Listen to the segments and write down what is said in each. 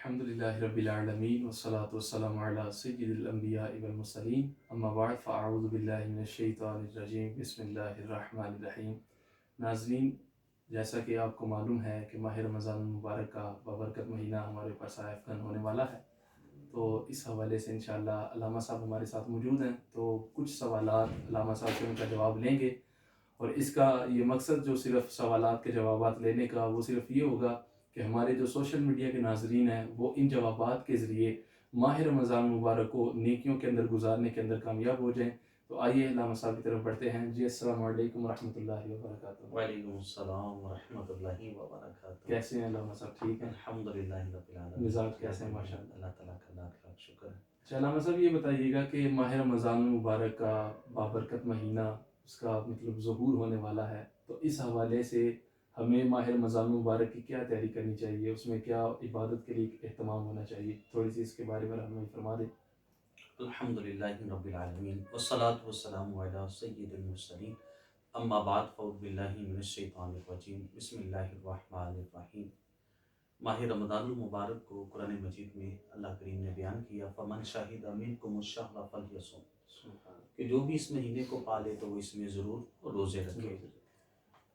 الحمد للہ رب العالمین والصلاة والسلام علی سید الانبیاء والمرسلین اما بعد فاعوذ باللہ من الشیطان الرجیم بسم اللہ الرحمن الرحیم۔ ناظرین، جیسا کہ آپ کو معلوم ہے کہ ماہ رمضان المبارک کا بابرکت مہینہ ہمارے اوپر سایہ افکن ہونے والا ہے، تو اس حوالے سے انشاءاللہ علامہ صاحب ہمارے ساتھ موجود ہیں، تو کچھ سوالات علامہ صاحب سے ان کا جواب لیں گے، اور اس کا یہ مقصد جو صرف سوالات کے جوابات لینے کا وہ صرف یہ ہوگا کہ ہمارے جو سوشل میڈیا کے ناظرین ہیں وہ ان جوابات کے ذریعے ماہ رمضان مبارک کو نیکیوں کے اندر گزارنے کے اندر کامیاب ہو جائیں۔ تو آئیے علامہ صاحب کی طرف بڑھتے ہیں۔ جی السلام علیکم ورحمۃ اللہ وبرکاتہ۔ وعلیکم السلام ورحمۃ اللہ وبرکاتہ۔ کیسے ہیں علامہ صاحب؟ ٹھیک ہیں الحمدللہ رب العالمین۔ مزاج کیسے ہیں؟ ماشاء اللہ۔ اللہ تعالیٰ کا لاکھ لاکھ شکر ہے۔ اچھا علامہ صاحب، یہ بتائیے گا کہ ماہ رمضان مبارک کا بابرکت مہینہ، اس کا مطلب ظہور ہونے والا ہے، تو اس حوالے سے ہمیں ماہ رمضان مبارک کی کیا تیاری کرنی چاہیے، اس میں کیا عبادت کے لیے اہتمام ہونا چاہیے، تھوڑی سی اس کے بارے میں ہمیں فرما دیں۔ الحمدللہ رب العالمین والصلاة والسلام علی سید المرسلین، اما بعد فاعوذ باللہ من الشیطان الرجیم، بسم اللہ الرحمن الرحیم۔ ماہ رمضان المبارک کو قرآن مجید میں اللہ کریم نے بیان کیا، فمن شہد منکم الشہر فلیصم، کہ جو بھی اس مہینے کو پالے تو وہ اس میں ضرور روزے رکھے۔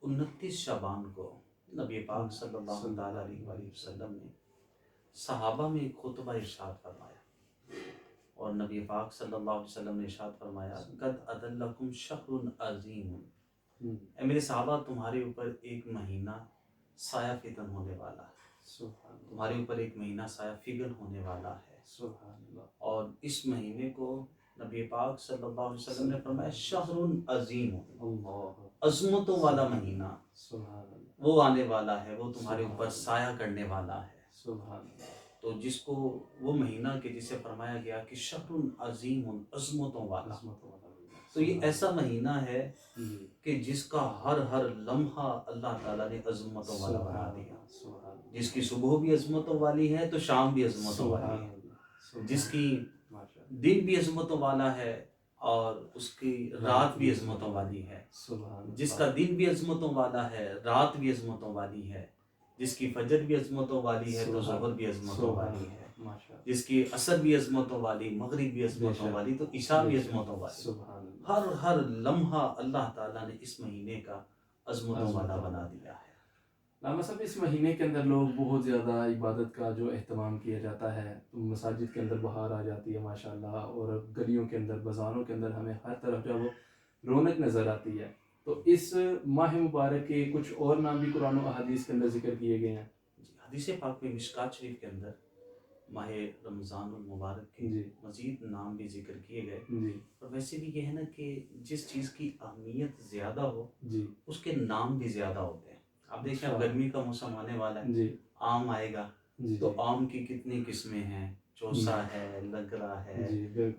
29 شعبان کو نبی پاک صلی اللہ تعالیٰ علیہ وآلہ وسلم نے صحابہ میں ایک خطبہ ارشاد فرمایا، اور نبی پاک صلی اللہ علیہ وسلم نے ارشاد فرمایا، قد اضلکم شہر عظیم، اے میرے صحابہ تمہارے اوپر ایک مہینہ سایہ فتن ہونے والا ہے، تمہارے اوپر ایک مہینہ سایہ فگن ہونے والا ہے۔ اور اس مہینے کو نبی پاک صلی اللہ علیہ وسلم نے فرمایا شہر عظیم، عظمتوں والا مہینہ وہ آنے والا ہے، وہ تمہارے اوپر سایہ کرنے والا ہے۔ تو جس کو وہ مہینہ کے جسے فرمایا گیا کہ شہر عظیم، عظمتوں والا، تو یہ ایسا مہینہ ہے کہ جس کا ہر لمحہ اللہ تعالیٰ نے عظمتوں والا بنا دیا، جس کی صبح بھی عظمتوں والی ہے تو شام بھی عظمتوں والی ہے، جس کی دن بھی عظمتوں والا ہے اور اس کی رات بھی عظمتوں والی ہے، جس کا دن بھی عظمتوں والا ہے، رات بھی عظمتوں والی ہے، جس کی فجر بھی عظمتوں والی ہے تو ظہر بھی عظمتوں والی ہے، جس کی عصر بھی عظمتوں والی، مغرب بھی عظمتوں والی تو عشاء بھی عظمتوں والی۔ ہر لمحہ اللہ تعالیٰ نے اس مہینے کا عظمتوں والا بنا دیا ہے۔ علامہ صاحب، اس مہینے کے اندر لوگ بہت زیادہ عبادت کا جو اہتمام کیا جاتا ہے، مساجد کے اندر بہار آ جاتی ہے ماشاءاللہ، اور گلیوں کے اندر، بازاروں کے اندر ہمیں ہر طرف جو وہ رونق نظر آتی ہے، تو اس ماہ مبارک کے کچھ اور نام بھی قرآن و احادیث کے اندر ذکر کیے گئے ہیں۔ حدیث پاک میں مشکات شریف کے اندر ماہ رمضان المبارک کے مزید نام بھی ذکر کیے گئے، اور ویسے بھی یہ ہے نا کہ جس چیز کی اہمیت زیادہ ہو اس کے نام بھی زیادہ ہوتے ہیں۔ آپ دیکھیں اب گرمی کا موسم آنے والا ہے، آم آئے گا تو آم کی کتنی قسمیں ہیں، چوسا ہے، لگرا ہے،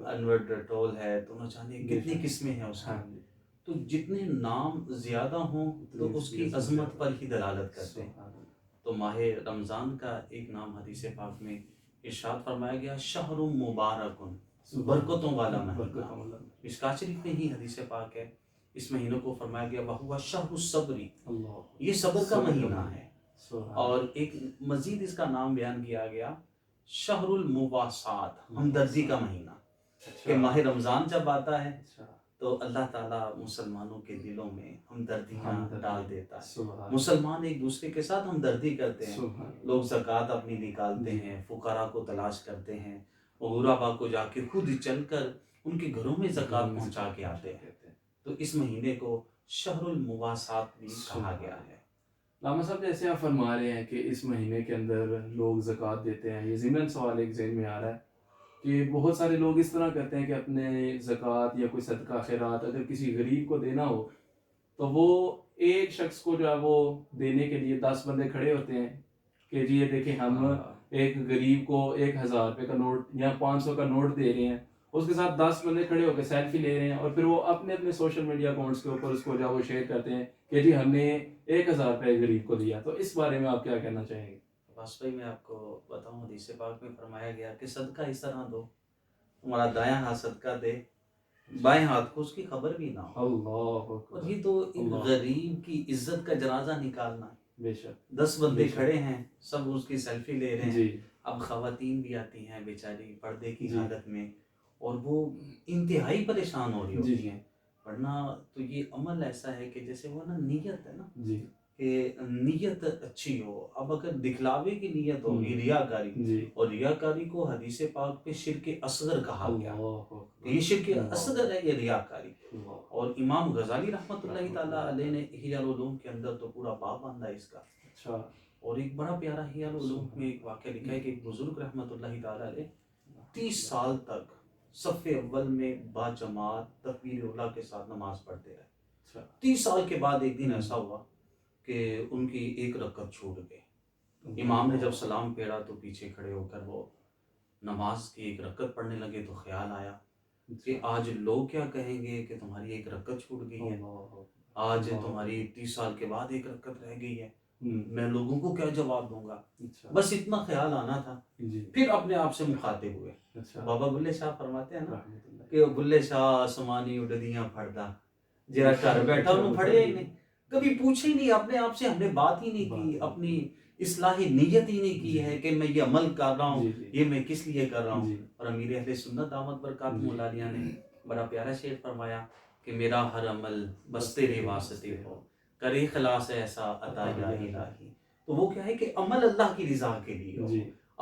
انور ڈٹول ہے، تو نہ جانے کتنی قسمیں ہیں اس کی، تو جتنے نام زیادہ ہوں تو اس کی عظمت پر ہی دلالت کرتے ہیں۔ تو ماہ رمضان کا ایک نام حدیث پاک میں ارشاد فرمایا گیا شہر مبارکن، برکتوں والا مہینہ۔ مشکات شریف میں ہی حدیث پاک ہے، اس مہینوں کو فرمایا گیا وَهُوَ شَهْرُ الصَّبْرِ، یہ صبر کا مہینہ ہے۔ اور ایک مزید اس کا نام بیان کیا گیا شہر المواسات، ہمدردی کا مہینہ، کہ ماہ رمضان جب آتا ہے تو اللہ تعالیٰ مسلمانوں کے دلوں میں ہمدردیاں ڈال دیتا ہے، مسلمان ایک دوسرے کے ساتھ ہمدردی کرتے ہیں، لوگ زکوٰۃ اپنی نکالتے ہیں، فقراء کو تلاش کرتے ہیں، غربا کو جا کے خود چل کر ان کے گھروں میں زکوٰۃ پہنچا کے آتے ہیں، تو اس مہینے کو شہر المواسات بھی کہا گیا ہے۔ علامہ صاحب، جیسے آپ فرما رہے ہیں کہ اس مہینے کے اندر لوگ زکوٰۃ دیتے ہیں، یہ ضمن سوال ایک ذہن میں آ رہا ہے کہ بہت سارے لوگ اس طرح کرتے ہیں کہ اپنے زکوٰۃ یا کوئی صدقہ خیرات اگر کسی غریب کو دینا ہو تو وہ ایک شخص کو جو ہے وہ دینے کے لیے 10 بندے کھڑے ہوتے ہیں کہ جی یہ دیکھیں ہم ایک غریب کو 1000 روپے کا نوٹ یا 500 کا نوٹ دے رہے ہیں، اس کے ساتھ 10 بندے کھڑے ہو کے سیلفی لے رہے ہیں، اور پھر وہ اپنے اپنے سوشل میڈیا اکاؤنٹس کے اوپر اس کو جو وہ شیئر کرتے ہیں کہ جی ہم نے 1000 روپے غریب کو دیا۔ تو اس بارے میں آپ کیا کہنا چاہیں گے؟ عباس بھائی، میں آپ کو بتاؤں حدیث پاک میں فرمایا گیا کہ صدقہ اس طرح دو، تمہارا دایاں ہاتھ صدقہ دے، بائیں ہاتھ کو اس کی خبر بھی نہ ہو۔ اللہ، اور یہ تو ایک غریب کی عزت کا جنازہ نکالنا ہے، بے شک 10 بندے بے شک کھڑے ہیں، سب اس کی سیلفی لے رہے ہیں. جی اب خواتین بھی آتی ہیں بیچاری پردے کی جی حالت میں، اور وہ انتہائی پریشان ہو رہی جی ہوتی ہیں. ورنہ تو یہ عمل ایسا ہے کہ جیسے وہ نا نیت ہے نا، جی کہ نیت اچھی ہو. اب اگر دکھلاوے کی نیت ہوگی، ریاکاری، جی اور ریاکاری کو حدیث پاک پہ شرک اصغر کہا گیا، اللہ کہ اکبر یہ شرک اللہ اصغر ہے، یہ ریاکاری. اللہ اور امام غزالی رحمۃ اللہ تعالیٰ علیہ نے احیاء العلوم کے اندر تو پورا باب باندھا اس کا. اچھا اور ایک بڑا پیارا احیاء العلوم میں ایک واقعہ لکھا ہے کہ ایک بزرگ رحمۃ اللہ تعالیٰ علیہ 30 سال تک صف اول میں با جماعت تکبیر اولیٰ کے ساتھ نماز پڑھتے رہے. اچھا 30 سال کے بعد ایک دن ایسا ہوا کہ ان کی ایک رکعت چھوٹ گئی. امام نے جب سلام پھیرا تو پیچھے کھڑے ہو کر وہ نماز کی ایک رکعت پڑھنے لگے تو خیال آیا کہ آج لوگ کیا کہیں گے کہ تمہاری ایک رکعت چھوٹ گئی ہے، آج تمہاری 30 سال کے بعد ایک رکعت رہ گئی ہے، میں لوگوں کو کیا جواب دوں گا. بس اتنا خیال آنا تھا. پھر اپنے آپ سے مخاطب ہوئے. بابا بلے شاہ فرماتے ہیں نا کہ بلے شاہ آسمانی اڈدیاں پھڑدا جرا گھر بیٹھا انہوں پھڑے ہی نہیں، کبھی پوچھے ہی نہیں اپنے آپ سے، ہم نے بات ہی نہیں کی، اپنی اصلاح نیت ہی نہیں کی ہے کہ میں یہ عمل کر رہا ہوں، یہ میں کس لیے کر رہا ہوں. اور امیر اہل سنت دامت برکاتہ العالیہ نے بڑا پیارا شعر فرمایا کہ میرا ہر عمل بس تیرے واسطے ہو، کرے اخلاص ایسا عطا یا الہی. تو وہ کیا ہے کہ عمل اللہ کی رضا کے لیے ہو،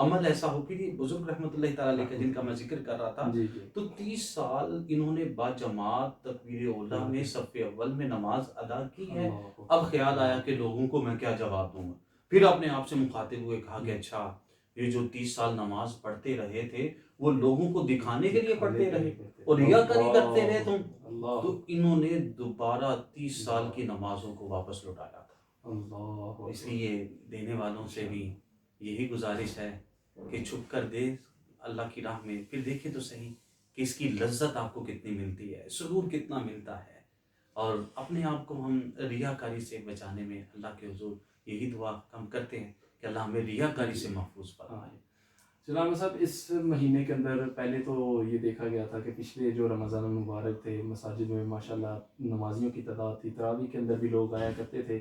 عمل ایسا ہو. پھر بزرگ رحمۃ اللہ تعالیٰ علیہ کا جن کا میں ذکر کر رہا تھا، تو 30 سال انہوں نے با جماعت تکبیر اولیٰ میں صف اول میں نماز ادا کی ہے. اب خیال آیا کہ لوگوں کو میں کیا جواب دوں گا. پھر اپنے آپ سے مخاطب ہوئے، کہا کہ اچھا یہ جو 30 سال نماز پڑھتے رہے تھے وہ لوگوں کو دکھانے کے لیے پڑھتے رہے اور ریاکاری کرتے رہے تم. تو انہوں نے دوبارہ 30 سال کی نمازوں کو واپس لوٹایا تھا. اس لیے دینے والوں سے بھی یہی گزارش ہے کہ چھپ کر دے اللہ کی راہ میں، پھر دیکھیں تو صحیح کہ اس کی لذت آپ کو کتنی ملتی ہے، سرور کتنا ملتا ہے. اور اپنے آپ کو ہم ریاکاری سے بچانے میں اللہ کے حضور یہی دعا ہم کرتے ہیں کہ اللہ ہمیں ریاکاری سے محفوظ فرمائے. جناب صاحب اس مہینے کے اندر پہلے تو یہ دیکھا گیا تھا کہ پچھلے جو رمضان المبارک تھے مساجد میں ماشاءاللہ نمازیوں کی تعداد تھی، تراویح کے اندر بھی لوگ آیا کرتے تھے.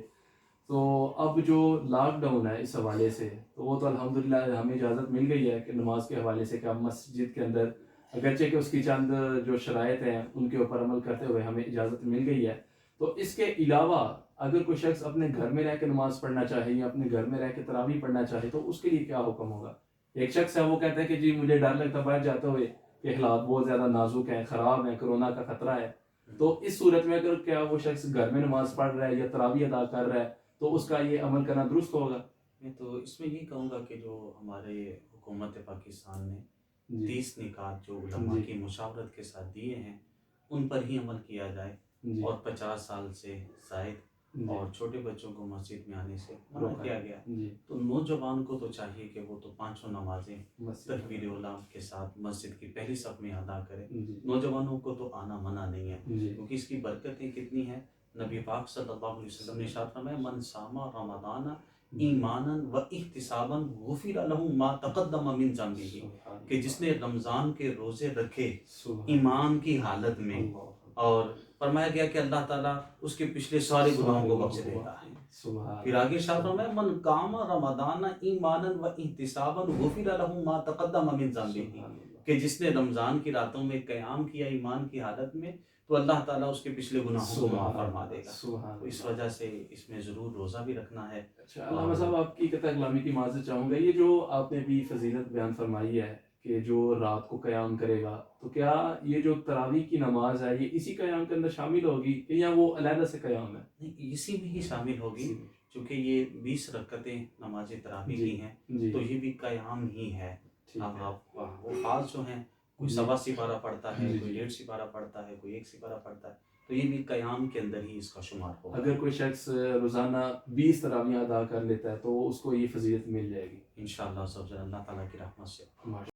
تو اب جو لاک ڈاؤن ہے اس حوالے سے تو وہ تو الحمدللہ ہمیں اجازت مل گئی ہے کہ نماز کے حوالے سے کہ اب مسجد کے اندر اگرچہ کہ اس کی چند جو شرائط ہیں ان کے اوپر عمل کرتے ہوئے ہمیں اجازت مل گئی ہے. تو اس کے علاوہ اگر کوئی شخص اپنے گھر میں رہ کے نماز پڑھنا چاہے یا اپنے گھر میں رہ کے تراویح پڑھنا چاہے تو اس کے لیے کیا حکم ہوگا؟ ایک شخص ہے وہ کہتا ہے کہ جی مجھے ڈر لگتا ہے باہر جاتے ہوئے کہ حالات بہت زیادہ نازک ہیں، خراب ہیں، کرونا کا خطرہ ہے. تو اس صورت میں اگر کیا وہ شخص گھر میں نماز پڑھ رہا ہے یا تراویح ادا کر رہا ہے تو اس کا یہ عمل کرنا درست ہوگا؟ میں تو اس میں یہ کہوں گا کہ جو ہمارے حکومت پاکستان نے 30 نکات جو علماء کی مشاورت کے ساتھ دیے ہیں ان پر ہی عمل کیا جائے. اور 50 سال سے زائد اور چھوٹے بچوں کو مسجد میں آنے سے منع کیا گیا. تو نوجوان کو تو چاہیے کہ وہ تو 5 نمازیں تکبیر اولیٰ کے ساتھ مسجد کی پہلی صف میں ادا کرے. نوجوانوں کو تو آنا منع نہیں ہے کیونکہ اس کی برکتیں کتنی ہیں. نبی پاک صلی اللہ علیہ وسلم نے ارشاد فرمایا من صام رمضان ایمانا و احتسابا غفر له ما تقدم من ذنبه، کہ جس نے رمضان کے روزے رکھے ایمان کی حالت میں، اور فرمایا گیا کہ اللہ تعالیٰ اس کے پچھلے سارے گناہوں کو بخش دیتا ہے. پھر آگے ارشاد فرمایا من قام رمضان ایمانا و احتسابا غفر له ما تقدم من ذنبه، کہ جس نے رمضان کی راتوں میں قیام کیا ایمان کی حالت میں تو اللہ تعالیٰ اس کے پچھلے گناہوں کو معاف فرما دے گا. تو اس وجہ سے اس میں ضرور روزہ بھی رکھنا ہے. اچھا علامہ صاحب آپ کی قطع کلامی کی معذرت چاہوں گا، یہ جو آپ نے بھی فضیلت بیان فرمائی ہے کہ جو رات کو قیام کرے گا، تو کیا یہ جو تراویح کی نماز ہے یہ اسی قیام کے اندر شامل ہوگی یا وہ علیحدہ سے قیام ہے؟ نہیں، اسی میں ہی شامل ہوگی چونکہ یہ 20 رکعتیں نماز تراویح کی ہیں تو یہ بھی قیام ہی ہے. اب وہ خاص جو ہیں کوئی 1.25 سپارہ پڑھتا ہے، کوئی 1.5 سپارہ پڑھتا ہے، کوئی 1 سپارہ پڑھتا ہے، تو یہ بھی قیام کے اندر ہی اس کا شمار ہوگا. اگر کوئی شخص روزانہ 20 تراویح ادا کر لیتا ہے تو اس کو یہ فضیلت مل جائے گی انشاءاللہ سب اللہ تعالیٰ کی رحمت سے.